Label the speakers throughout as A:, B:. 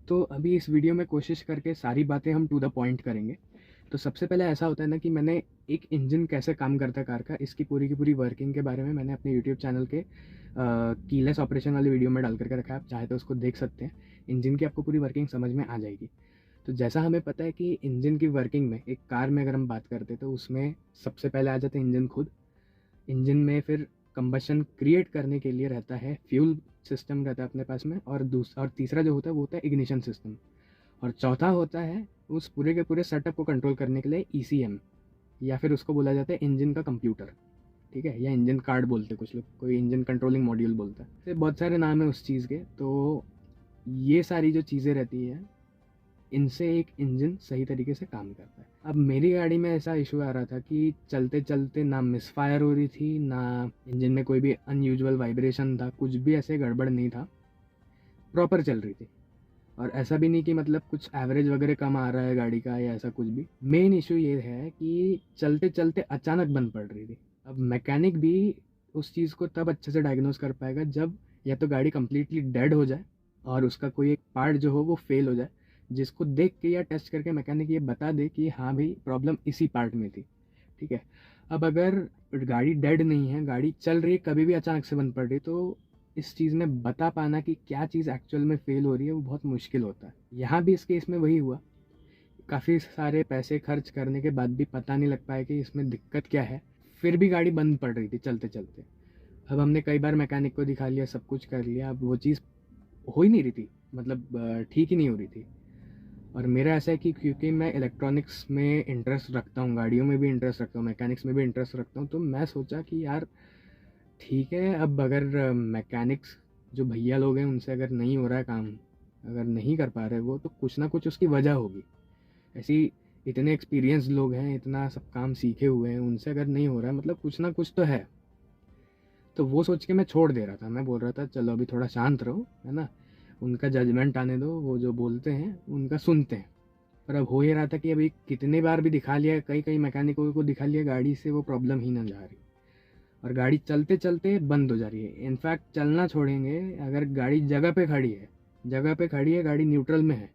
A: तो अभी इस वीडियो में कोशिश करके सारी बातें हम टू द पॉइंट करेंगे। तो सबसे पहले ऐसा होता है ना कि मैंने एक इंजन कैसे काम करता है कार का, इसकी पूरी की पूरी वर्किंग के बारे में मैंने अपने यूट्यूब चैनल के कीलेस ऑपरेशन वाली वीडियो में डाल करके रखा है। आप चाहे तो उसको देख सकते हैं। इंजन की आपको पूरी वर्किंग समझ में आ जाएगी। तो जैसा हमें पता है कि इंजन की वर्किंग में, एक कार में अगर हम बात करते हैं तो उसमें सबसे पहले आ जाता है इंजन खुद। इंजन में फिर कंबशन क्रिएट करने के लिए रहता है फ्यूल सिस्टम रहता है अपने पास में, और तीसरा जो होता है वो होता है इग्निशन सिस्टम। और चौथा होता है उस पूरे के पूरे सेटअप को कंट्रोल करने के लिए ईसीएम, या फिर उसको बोला जाता है इंजन का कंप्यूटर। ठीक है, या इंजन कार्ड बोलते हैं कुछ लोग, कोई इंजन कंट्रोलिंग मॉड्यूल बोलता है। तो बहुत सारे नाम है उस चीज़ के। तो ये सारी जो चीज़ें रहती हैं, इनसे एक इंजन सही तरीके से काम करता है। अब मेरी गाड़ी में ऐसा इशू आ रहा था कि चलते चलते ना मिसफायर हो रही थी, ना इंजन में कोई भी अनयूजुअल वाइब्रेशन था, कुछ भी ऐसे गड़बड़ नहीं था, प्रॉपर चल रही थी। और ऐसा भी नहीं कि मतलब कुछ एवरेज वगैरह कम आ रहा है गाड़ी का या ऐसा कुछ भी। मेन इशू ये है कि चलते चलते अचानक बंद पड़ रही थी। अब मैकेनिक भी उस चीज़ को तब अच्छे से डायग्नोस कर पाएगा जब या तो गाड़ी कम्प्लीटली डेड हो जाए और उसका कोई एक पार्ट जो हो वो फेल हो जाए, जिसको देख के या टेस्ट करके मैकेनिक ये बता दे कि हाँ भाई प्रॉब्लम इसी पार्ट में थी। ठीक है। अब अगर गाड़ी डेड नहीं है, गाड़ी चल रही है, कभी भी अचानक से बंद पड़ रही, तो इस चीज़ में बता पाना कि क्या चीज़ एक्चुअल में फ़ेल हो रही है वो बहुत मुश्किल होता है। यहाँ भी इस केस में वही हुआ। काफ़ी सारे पैसे खर्च करने के बाद भी पता नहीं लग पाया कि इसमें दिक्कत क्या है। फिर भी गाड़ी बंद पड़ रही थी चलते चलते। अब हमने कई बार मैकेनिक को दिखा लिया, सब कुछ कर लिया, अब वो चीज़ हो ही नहीं रही थी, मतलब ठीक ही नहीं हो रही थी। और मेरा ऐसा है कि क्योंकि मैं इलेक्ट्रॉनिक्स में इंटरेस्ट रखता हूँ, गाड़ियों में भी इंटरेस्ट रखता हूँ, मैकेनिक्स में भी इंटरेस्ट रखता हूँ, तो मैं सोचा कि यार ठीक है, अब अगर मैकेनिक्स जो भैया लोग हैं उनसे अगर नहीं हो रहा है काम, अगर नहीं कर पा रहे वो, तो कुछ ना कुछ उसकी वजह होगी। ऐसी इतने एक्सपीरियंस लोग हैं, इतना सब काम सीखे हुए हैं, उनसे अगर नहीं हो रहा है मतलब कुछ ना कुछ तो है। तो वो सोच के मैं छोड़ दे रहा था। मैं बोल रहा था चलो अभी थोड़ा शांत रहो, है ना, उनका जजमेंट आने दो, वो जो बोलते हैं उनका सुनते हैं। पर अब हो ही रहा था कि अभी कितने बार भी दिखा लिया, कई कई मैकेनिकों को दिखा लिया, गाड़ी से वो प्रॉब्लम ही ना जा रही, और गाड़ी चलते चलते बंद हो जा रही है। इनफैक्ट चलना छोड़ेंगे, अगर गाड़ी जगह पे खड़ी है, गाड़ी न्यूट्रल में है,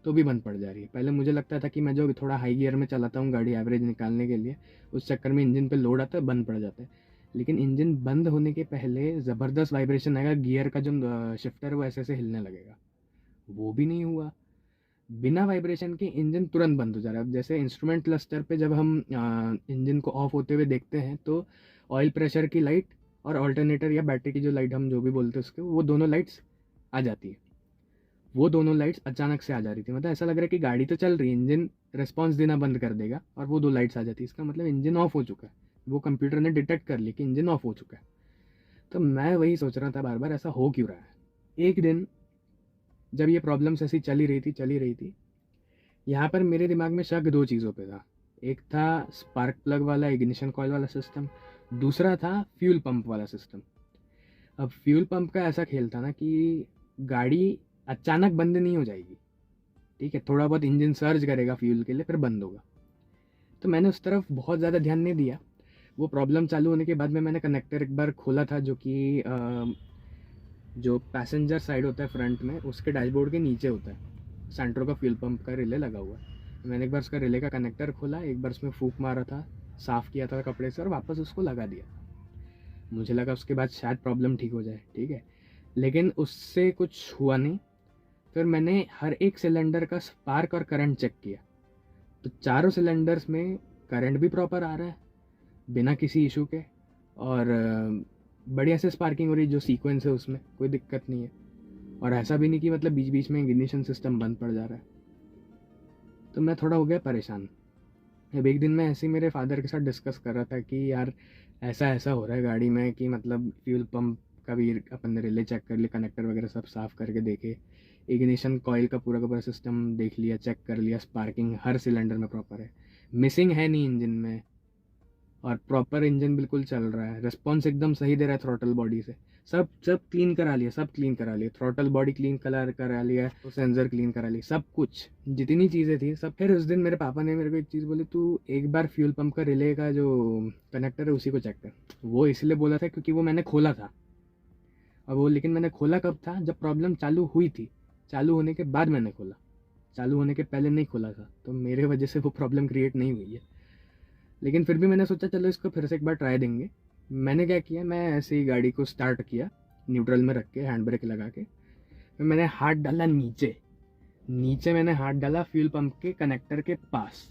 A: तो भी बंद पड़ जा रही है। पहले मुझे लगता था कि मैं जो थोड़ा हाई गियर में चलाता हूँ गाड़ी एवरेज निकालने के लिए, उस चक्कर में इंजन पे लोड आता है, बंद पड़ जाता है। लेकिन इंजन बंद होने के पहले ज़बरदस्त वाइब्रेशन आएगा, गियर का जो शिफ्टर है वो ऐसे ऐसे हिलने लगेगा। वो भी नहीं हुआ। बिना वाइब्रेशन के इंजन तुरंत बंद हो जा रहा है। अब जैसे इंस्ट्रूमेंट क्लस्टर पे जब हम इंजन को ऑफ होते हुए देखते हैं तो ऑयल प्रेशर की लाइट और ऑल्टरनेटर या बैटरी की जो लाइट हम जो भी बोलते हैं उसके, वो दोनों लाइट्स आ जाती है। वो दोनों लाइट्स अचानक से आ जा रही थी, मतलब ऐसा लग रहा है कि गाड़ी तो चल रही है, इंजन रिस्पॉन्स देना बंद कर देगा और वो दो लाइट्स आ जाती है, इसका मतलब इंजन ऑफ हो चुका है। वो कंप्यूटर ने डिटेक्ट कर लिया कि इंजन ऑफ हो चुका है। तो मैं वही सोच रहा था बार बार, ऐसा हो क्यों रहा है। एक दिन जब ये प्रॉब्लम्स ऐसी चली रही थी, यहाँ पर मेरे दिमाग में शक दो चीज़ों पे था। एक था स्पार्क प्लग वाला इग्निशन कॉइल वाला सिस्टम, दूसरा था फ्यूल पंप वाला सिस्टम। अब फ्यूल पंप का ऐसा खेल था ना कि गाड़ी अचानक बंद नहीं हो जाएगी। ठीक है, थोड़ा बहुत इंजन सर्ज करेगा फ्यूल के लिए, फिर बंद होगा। तो मैंने उस तरफ बहुत ज़्यादा ध्यान नहीं दिया। वो प्रॉब्लम चालू होने के बाद में मैंने कनेक्टर एक बार खोला था, जो कि जो पैसेंजर साइड होता है फ्रंट में, उसके डैशबोर्ड के नीचे होता है, सेंट्रो का फ्यूल पंप का रिले लगा हुआ है। मैंने एक बार उसका रिले का कनेक्टर खोला, एक बार उसमें फूंक मारा था, साफ़ किया था कपड़े से और वापस उसको लगा दिया। मुझे लगा उसके बाद शायद प्रॉब्लम ठीक हो जाए। ठीक है, लेकिन उससे कुछ हुआ नहीं। फिर मैंने हर एक सिलेंडर का स्पार्क और करंट चेक किया, तो चारों सिलेंडर्स में करंट भी प्रॉपर आ रहा है बिना किसी इशू के, और बढ़िया से स्पार्किंग हो रही, जो सीक्वेंस है उसमें कोई दिक्कत नहीं है। और ऐसा भी नहीं कि मतलब बीच बीच में इग्निशन सिस्टम बंद पड़ जा रहा है। तो मैं थोड़ा हो गया परेशान। अब एक दिन मैं ऐसे ही मेरे फादर के साथ डिस्कस कर रहा था कि यार ऐसा ऐसा हो रहा है गाड़ी में कि मतलब फ्यूल पंप का भी अपन ने रिले चेक कर लिया, कनेक्टर वगैरह सब साफ़ करके देखे, इग्निशन कॉइल का पूरा सिस्टम देख लिया, चेक कर लिया, स्पार्किंग हर सिलेंडर में प्रॉपर है, मिसिंग है नहीं इंजन में, और प्रॉपर इंजन बिल्कुल चल रहा है, रिस्पॉन्स एकदम सही दे रहा है थ्रॉटल बॉडी से। सब सब क्लीन करा लिया, सब क्लीन करा लिया, थ्रॉटल बॉडी क्लीन करा लिया, तो सेंसर क्लीन करा लिया, सब कुछ जितनी चीज़ें थी सब। फिर उस दिन मेरे पापा ने मेरे को एक चीज़ बोली, तू एक बार फ्यूल पंप का रिले का जो कनेक्टर है उसी को चेक कर। वो इसलिए बोला था क्योंकि वो मैंने खोला था। और वो लेकिन मैंने खोला कब था, जब प्रॉब्लम चालू हुई थी, चालू होने के बाद मैंने खोला, चालू होने के पहले नहीं खोला था, तो मेरे वजह से वो प्रॉब्लम क्रिएट नहीं हुई है। लेकिन फिर भी मैंने सोचा चलो इसको फिर से एक बार ट्राई देंगे। मैंने क्या किया, मैं ऐसे ही गाड़ी को स्टार्ट किया न्यूट्रल में रख के, हैंड ब्रेक लगा के। फिर मैंने हाथ डाला नीचे, नीचे मैंने हाथ डाला फ्यूल पंप के कनेक्टर के पास।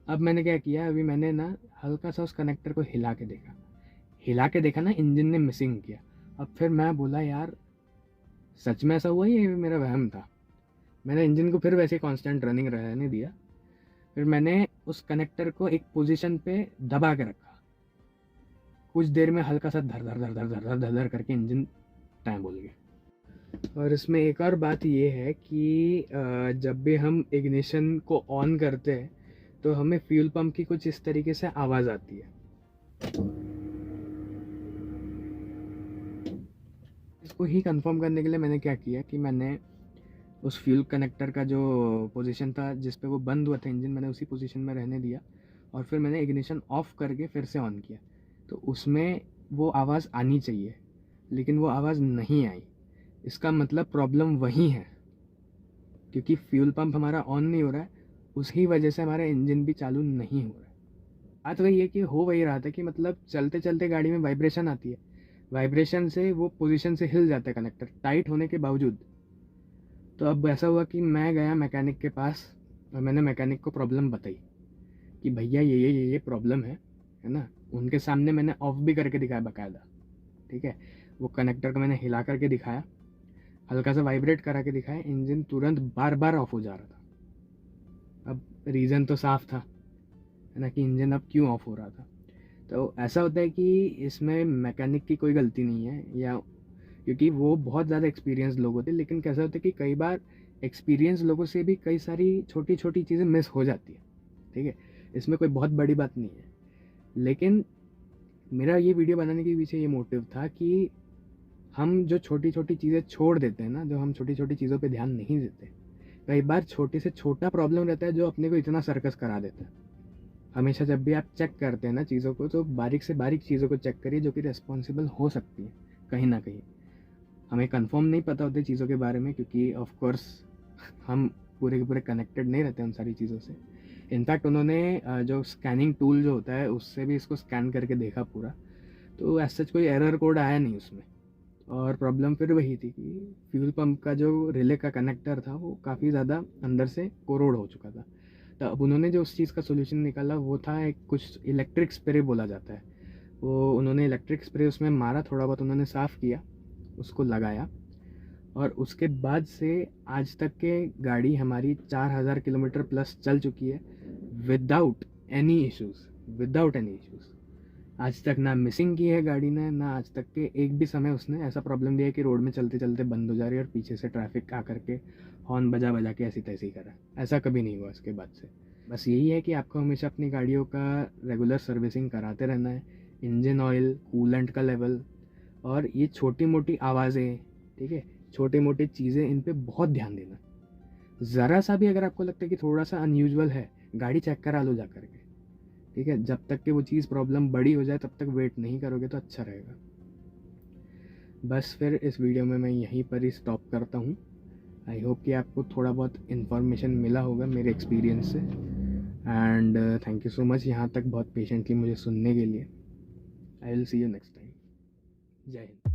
A: अब मैंने क्या किया, अभी मैंने ना हल्का सा उस कनेक्टर को हिला के देखा, हिला के देखा ना इंजन ने मिसिंग किया। अब फिर मैं बोला यार सच में ऐसा हुआ, ये मेरा वहम था। मैंने इंजन को फिर वैसे कांस्टेंट रनिंग रहने दिया। फिर मैंने उस कनेक्टर को एक पोजीशन पे दबा के रखा। कुछ देर में हल्का सा धर धर धर धर धर धर धर धर करके इंजन टाइम बोल गया। और इसमें एक और बात ये है कि जब भी हम इग्निशन को ऑन करते हैं तो हमें फ्यूल पंप की कुछ इस तरीके से आवाज़ आती है। इसको ही कंफर्म करने के लिए मैंने क्या किया कि मैंने उस फ्यूल कनेक्टर का जो पोजीशन था जिस पे वो बंद हुआ था इंजन, मैंने उसी पोजीशन में रहने दिया और फिर मैंने इग्निशन ऑफ करके फिर से ऑन किया। तो उसमें वो आवाज़ आनी चाहिए, लेकिन वो आवाज़ नहीं आई। इसका मतलब प्रॉब्लम वही है, क्योंकि फ्यूल पंप हमारा ऑन नहीं हो रहा है, उसी वजह से हमारा इंजन भी चालू नहीं हो रहा है। बात वही है कि हो वही रहा था कि मतलब चलते चलते गाड़ी में वाइब्रेशन आती है, वाइब्रेशन से वो पोजीशन से हिल जाता है कनेक्टर टाइट होने के बावजूद। तो अब ऐसा हुआ कि मैं गया मैकेनिक के पास और मैंने मैकेनिक को प्रॉब्लम बताई कि भैया ये प्रॉब्लम है ना। उनके सामने मैंने ऑफ भी करके दिखाया बाकायदा, ठीक है। वो कनेक्टर को मैंने हिला करके दिखाया, हल्का सा वाइब्रेट करा के दिखाया, इंजन तुरंत बार बार ऑफ हो जा रहा था। अब रीज़न तो साफ था है ना कि इंजन अब क्यों ऑफ हो रहा था। तो ऐसा होता है कि इसमें मैकेनिक की कोई गलती नहीं है, या क्योंकि वो बहुत ज़्यादा एक्सपीरियंस लोग होते हैं, लेकिन कैसा होता है कि कई बार एक्सपीरियंस लोगों से भी कई सारी छोटी छोटी चीज़ें मिस हो जाती है, ठीक है। इसमें कोई बहुत बड़ी बात नहीं है। लेकिन मेरा ये वीडियो बनाने के पीछे ये मोटिव था कि हम जो छोटी छोटी चीज़ें छोड़ देते हैं ना, जो हम छोटी छोटी चीज़ों पे ध्यान नहीं देते, कई बार छोटे से छोटा प्रॉब्लम रहता है जो अपने को इतना सर्कस करा देता है। हमेशा जब भी आप चेक करते हैं ना चीज़ों को, तो बारीक से बारीक चीज़ों को चेक करिए जो कि रिस्पॉन्सिबल हो सकती है कहीं ना कहीं। हमें कंफर्म नहीं पता होते चीज़ों के बारे में, क्योंकि ऑफ कोर्स हम पूरे के पूरे कनेक्टेड नहीं रहते उन सारी चीज़ों से। इनफैक्ट उन्होंने जो स्कैनिंग टूल जो होता है उससे भी इसको स्कैन करके देखा पूरा, तो ऐसा सच कोई एरर कोड आया नहीं उसमें। और प्रॉब्लम फिर वही थी कि फ्यूल पंप का जो रिले का कनेक्टर था वो काफ़ी ज़्यादा अंदर से कोरोड हो चुका था। तो अब उन्होंने जो उस चीज़ का सोल्यूशन निकाला वो था एक कुछ इलेक्ट्रिक स्प्रे बोला जाता है। वो उन्होंने इलेक्ट्रिक स्प्रे उसमें मारा, थोड़ा बहुत उन्होंने साफ़ किया, उसको लगाया, और उसके बाद से आज तक के गाड़ी हमारी 4000 किलोमीटर प्लस चल चुकी है विदाउट एनी इश्यूज़। आज तक ना मिसिंग की है गाड़ी ने, ना आज तक के एक भी समय उसने ऐसा प्रॉब्लम दिया कि रोड में चलते चलते बंद हो जा रही है और पीछे से ट्रैफिक आ करके हॉर्न बजा बजा के ऐसी तैसी करा। ऐसा कभी नहीं हुआ इसके बाद से। बस यही है कि आपको हमेशा अपनी गाड़ियों का रेगुलर सर्विसिंग कराते रहना है, इंजन ऑयल, कूलेंट का लेवल, और ये छोटी मोटी आवाज़ें, ठीक है, छोटी मोटी चीज़ें, इन पे बहुत ध्यान देना। ज़रा सा भी अगर आपको लगता है कि थोड़ा सा अनयूजुअल है, गाड़ी चेक करा लो जा करके, ठीक है। जब तक कि वो चीज़ प्रॉब्लम बड़ी हो जाए तब तक वेट नहीं करोगे तो अच्छा रहेगा। बस फिर इस वीडियो में मैं यहीं पर ही स्टॉप करता हूँ। आई होप कि आपको थोड़ा बहुत इन्फॉर्मेशन मिला होगा मेरे एक्सपीरियंस से, and thank you so much यहाँ तक बहुत पेशेंटली मुझे सुनने के लिए। I will see you next time. जय हिंद।